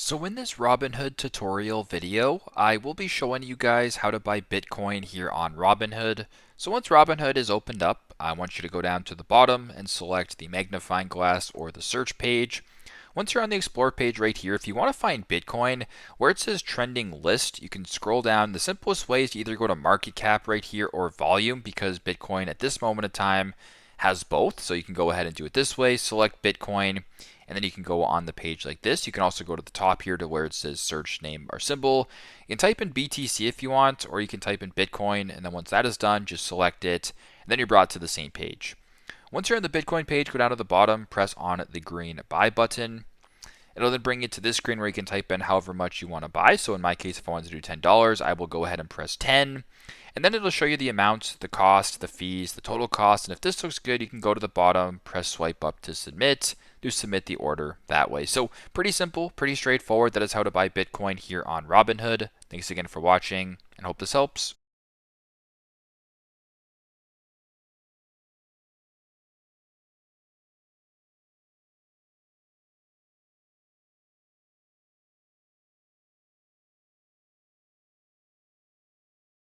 So in this Robinhood tutorial video, I will be showing you guys how to buy Bitcoin here on Robinhood. So once Robinhood is opened up, I want you to go down to the bottom and select the magnifying glass or the search page. Once you're on the Explore page right here, if you want to find Bitcoin, where it says trending list, you can scroll down. The simplest way is to either go to market cap right here or volume, because Bitcoin at this moment of time has both. So you can go ahead and do it this way, select Bitcoin, and then you can go on the page like this. You can also go to the top here to where it says search name or symbol. You can type in BTC if you want, or you can type in Bitcoin, and then once that is done, just select it, and then you're brought to the same page. Once you're on the Bitcoin page, go down to the bottom, press on the green buy button. It'll then bring you to this screen where you can type in however much you want to buy. So in my case, if I wanted to do $10, I will go ahead and press 10. And then it'll show you the amount, the cost, the fees, the total cost. And if this looks good, you can go to the bottom, press swipe up to submit, do submit the order that way. So pretty simple, pretty straightforward. That is how to buy Bitcoin here on Robinhood. Thanks again for watching and hope this helps.